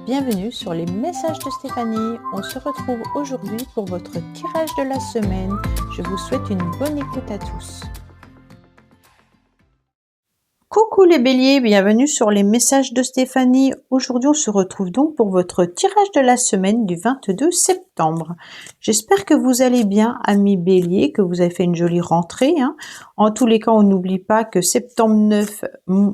Bienvenue sur les messages de Stéphanie. On se retrouve aujourd'hui pour votre tirage de la semaine. Je vous souhaite une bonne écoute à tous. Coucou les béliers, bienvenue sur les messages de Stéphanie. Aujourd'hui, on se retrouve donc pour votre tirage de la semaine du 22 septembre. J'espère que vous allez bien, amis béliers, que vous avez fait une jolie rentrée. En tous les cas, on n'oublie pas que septembre 9,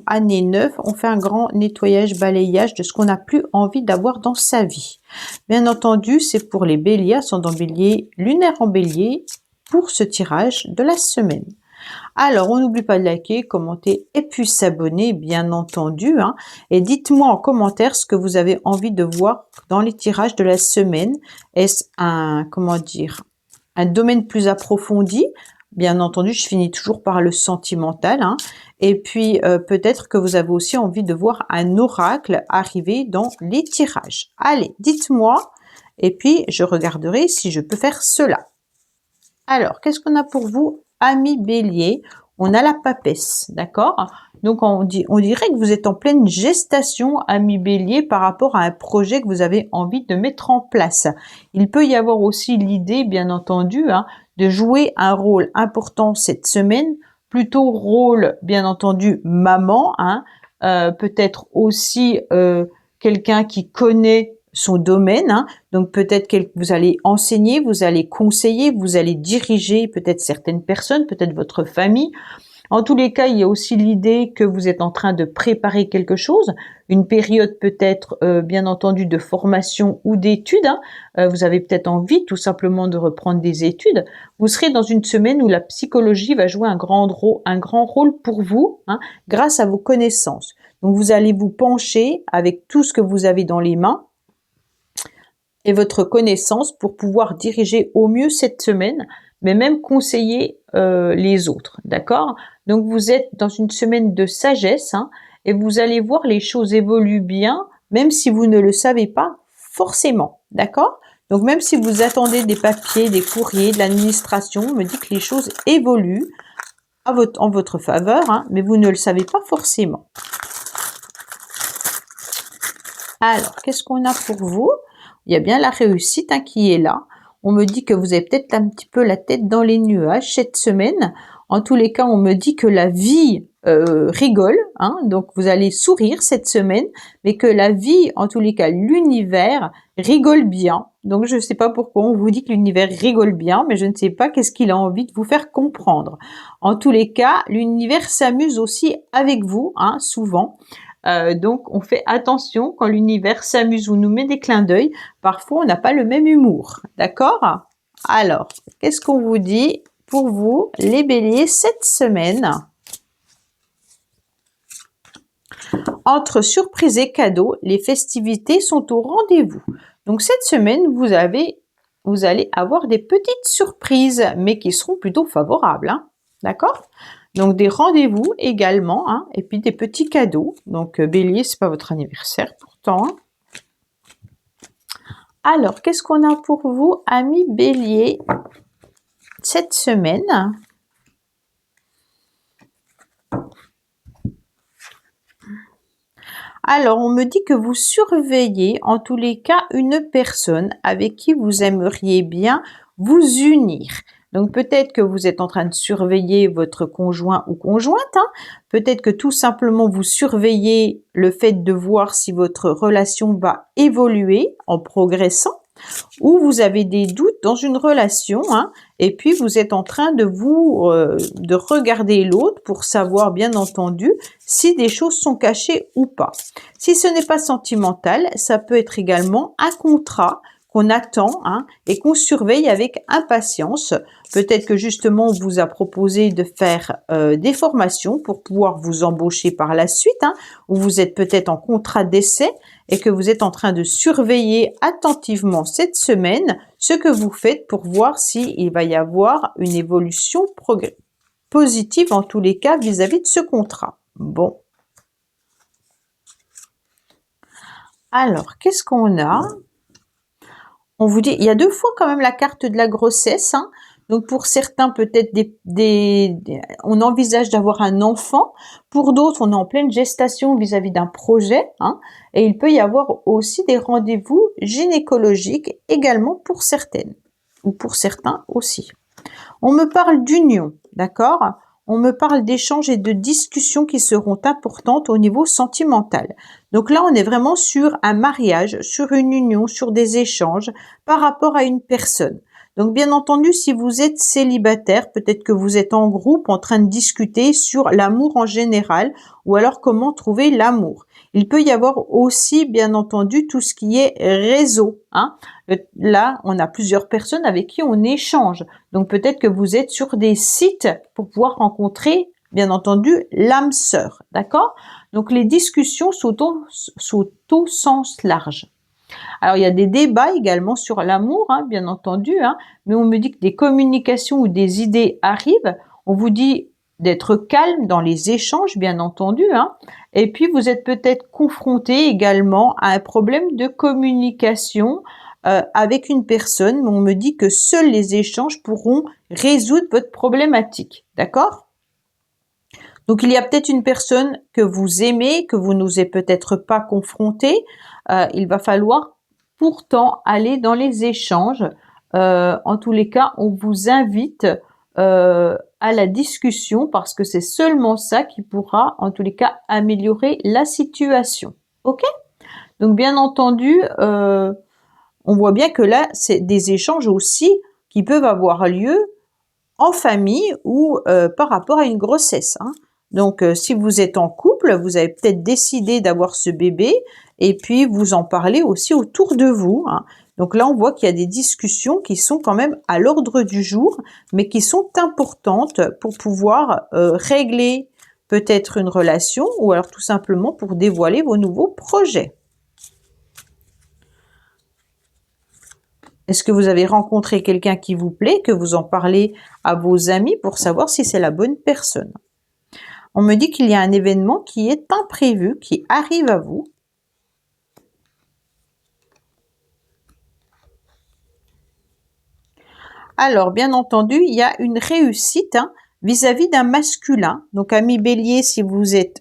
année 9, on fait un grand nettoyage, balayage de ce qu'on n'a plus envie d'avoir dans sa vie. Bien entendu, c'est pour les béliers, ascendant bélier, lunaire en bélier, pour ce tirage de la semaine. Alors, on n'oublie pas de liker, commenter et puis s'abonner, bien entendu. Et dites-moi en commentaire ce que vous avez envie de voir dans les tirages de la semaine. Est-ce un domaine plus approfondi? Bien entendu, je finis toujours par le sentimental. Et puis, peut-être que vous avez aussi envie de voir un oracle arriver dans les tirages. Allez, dites-moi. Et puis, je regarderai si je peux faire cela. Alors, qu'est-ce qu'on a pour vous, amis bélier? On a la papesse, d'accord? Donc, on dirait que vous êtes en pleine gestation, amis bélier, par rapport à un projet que vous avez envie de mettre en place. Il peut y avoir aussi l'idée, bien entendu, de jouer un rôle important cette semaine, plutôt rôle, bien entendu, maman, peut-être aussi quelqu'un qui connaît son domaine, donc peut-être que vous allez enseigner, vous allez conseiller, vous allez diriger peut-être certaines personnes, peut-être votre famille. En tous les cas, il y a aussi l'idée que vous êtes en train de préparer quelque chose, une période peut-être bien entendu de formation ou d'études. Vous avez peut-être envie tout simplement de reprendre des études. Vous serez dans une semaine où la psychologie va jouer un grand rôle pour vous, grâce à vos connaissances. Donc vous allez vous pencher avec tout ce que vous avez dans les mains et votre connaissance pour pouvoir diriger au mieux cette semaine, mais même conseiller les autres, d'accord? Donc vous êtes dans une semaine de sagesse et vous allez voir les choses évoluent bien, même si vous ne le savez pas forcément, d'accord? Donc même si vous attendez des papiers, des courriers, de l'administration, on me dit que les choses évoluent en votre faveur, mais vous ne le savez pas forcément. Alors, qu'est-ce qu'on a pour vous? Il y a bien la réussite qui est là. On me dit que vous avez peut-être un petit peu la tête dans les nuages cette semaine. En tous les cas, on me dit que la vie rigole. Donc, vous allez sourire cette semaine, mais que la vie, en tous les cas, l'univers rigole bien. Donc, je ne sais pas pourquoi on vous dit que l'univers rigole bien, mais je ne sais pas qu'est-ce qu'il a envie de vous faire comprendre. En tous les cas, l'univers s'amuse aussi avec vous, souvent. Donc, on fait attention quand l'univers s'amuse ou nous met des clins d'œil. Parfois, on n'a pas le même humour. D'accord? Alors, qu'est-ce qu'on vous dit pour vous, les béliers, cette semaine? Entre surprise et cadeaux, les festivités sont au rendez-vous. Donc, cette semaine, vous allez avoir des petites surprises, mais qui seront plutôt favorables. D'accord? Donc, des rendez-vous également, et puis des petits cadeaux. Donc, bélier, c'est pas votre anniversaire pourtant. Alors, qu'est-ce qu'on a pour vous, amis bélier, cette semaine? Alors, on me dit que vous surveillez, en tous les cas, une personne avec qui vous aimeriez bien vous unir. Donc, peut-être que vous êtes en train de surveiller votre conjoint ou conjointe. Peut-être que tout simplement, vous surveillez le fait de voir si votre relation va évoluer en progressant, ou vous avez des doutes dans une relation, et puis vous êtes en train de de regarder l'autre pour savoir, bien entendu, si des choses sont cachées ou pas. Si ce n'est pas sentimental, ça peut être également un contrat qu'on attend et qu'on surveille avec impatience. Peut-être que justement, on vous a proposé de faire des formations pour pouvoir vous embaucher par la suite, ou vous êtes peut-être en contrat d'essai et que vous êtes en train de surveiller attentivement cette semaine ce que vous faites pour voir s'il va y avoir une évolution positive en tous les cas vis-à-vis de ce contrat. Bon. Alors, qu'est-ce qu'on a? On vous dit, il y a deux fois quand même la carte de la grossesse. Donc pour certains, peut-être on envisage d'avoir un enfant. Pour d'autres, on est en pleine gestation vis-à-vis d'un projet, hein. Et il peut y avoir aussi des rendez-vous gynécologiques également pour certaines, ou pour certains aussi. On me parle d'union, d'accord? On me parle d'échanges et de discussions qui seront importantes au niveau sentimental. Donc là, on est vraiment sur un mariage, sur une union, sur des échanges par rapport à une personne. Donc bien entendu, si vous êtes célibataire, peut-être que vous êtes en groupe en train de discuter sur l'amour en général ou alors comment trouver l'amour. Il peut y avoir aussi, bien entendu, tout ce qui est réseau, hein. Là, on a plusieurs personnes avec qui on échange. Donc peut-être que vous êtes sur des sites pour pouvoir rencontrer, bien entendu, l'âme sœur, d'accord? Donc les discussions sont au sens large. Alors il y a des débats également sur l'amour, hein, bien entendu, hein, mais on me dit que des communications ou des idées arrivent. On vous dit d'être calme dans les échanges, bien entendu, hein, et puis vous êtes peut-être confronté également à un problème de communication avec une personne, mais on me dit que seuls les échanges pourront résoudre votre problématique, d'accord? Donc il y a peut-être une personne que vous aimez, que vous n'osez peut-être pas confronter. Il va falloir pourtant aller dans les échanges. En tous les cas, on vous invite à la discussion parce que c'est seulement ça qui pourra, en tous les cas, améliorer la situation. Ok? Donc bien entendu, on voit bien que là, c'est des échanges aussi qui peuvent avoir lieu en famille ou par rapport à une grossesse, hein. Donc, si vous êtes en couple, vous avez peut-être décidé d'avoir ce bébé et puis vous en parlez aussi autour de vous, hein. Donc là, on voit qu'il y a des discussions qui sont quand même à l'ordre du jour, mais qui sont importantes pour pouvoir régler peut-être une relation ou alors tout simplement pour dévoiler vos nouveaux projets. Est-ce que vous avez rencontré quelqu'un qui vous plaît, que vous en parlez à vos amis pour savoir si c'est la bonne personne? On me dit qu'il y a un événement qui est imprévu, qui arrive à vous. Alors, bien entendu, il y a une réussite vis-à-vis d'un masculin. Donc, ami Bélier, si vous êtes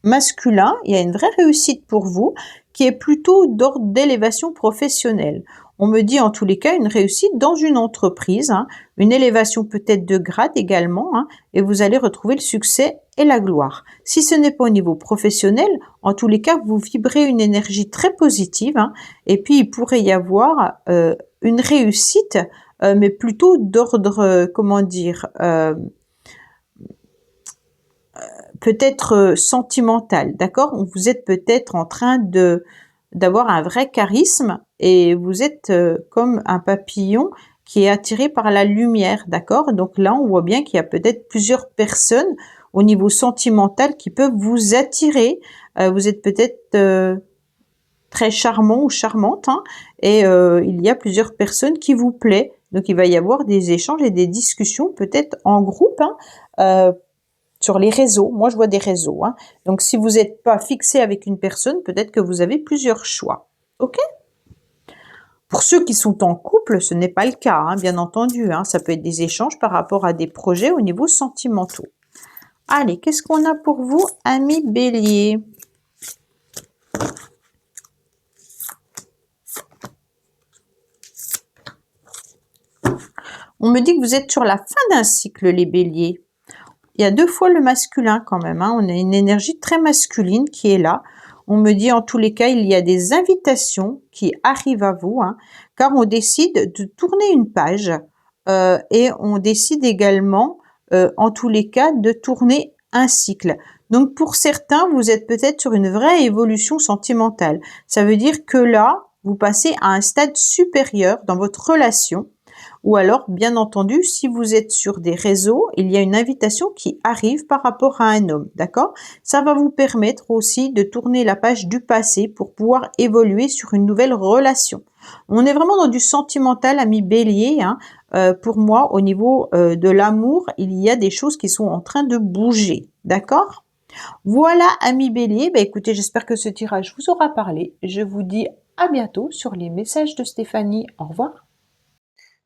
masculin, il y a une vraie réussite pour vous qui est plutôt d'ordre d'élévation professionnelle. On me dit en tous les cas une réussite dans une entreprise, hein, une élévation peut-être de grade également, hein, et vous allez retrouver le succès et la gloire. Si ce n'est pas au niveau professionnel, en tous les cas, vous vibrez une énergie très positive, hein, et puis il pourrait y avoir une réussite, mais plutôt d'ordre, comment dire, peut-être sentimental, d'accord? Vous êtes peut-être en train d'avoir un vrai charisme et vous êtes comme un papillon qui est attiré par la lumière, d'accord? Donc là, on voit bien qu'il y a peut-être plusieurs personnes au niveau sentimental qui peuvent vous attirer. Vous êtes peut-être très charmant ou charmante, hein, et il y a plusieurs personnes qui vous plaisent. Donc il va y avoir des échanges et des discussions peut-être en groupe, hein, sur les réseaux. Moi, je vois des réseaux, hein. Donc, si vous n'êtes pas fixé avec une personne, peut-être que vous avez plusieurs choix. OK? Pour ceux qui sont en couple, ce n'est pas le cas, hein, bien entendu, hein. Ça peut être des échanges par rapport à des projets au niveau sentimentaux. Allez, qu'est-ce qu'on a pour vous, amis Bélier? On me dit que vous êtes sur la fin d'un cycle, les Béliers. Il y a 2 fois le masculin quand même, hein. On a une énergie très masculine qui est là. On me dit en tous les cas, il y a des invitations qui arrivent à vous, hein, car on décide de tourner une page et on décide également, en tous les cas, de tourner un cycle. Donc pour certains, vous êtes peut-être sur une vraie évolution sentimentale. Ça veut dire que là, vous passez à un stade supérieur dans votre relation. Ou alors, bien entendu, si vous êtes sur des réseaux, il y a une invitation qui arrive par rapport à un homme, d'accord? Ça va vous permettre aussi de tourner la page du passé pour pouvoir évoluer sur une nouvelle relation. On est vraiment dans du sentimental, ami Bélier, hein. Pour moi, au niveau de l'amour, il y a des choses qui sont en train de bouger, d'accord? Voilà, ami Bélier, bah, écoutez, j'espère que ce tirage vous aura parlé. Je vous dis à bientôt sur les messages de Stéphanie. Au revoir.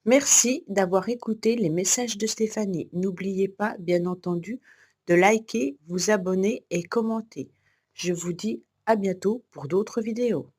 Merci d'avoir écouté les messages de Stéphanie. N'oubliez pas, bien entendu, de liker, vous abonner et commenter. Je vous dis à bientôt pour d'autres vidéos.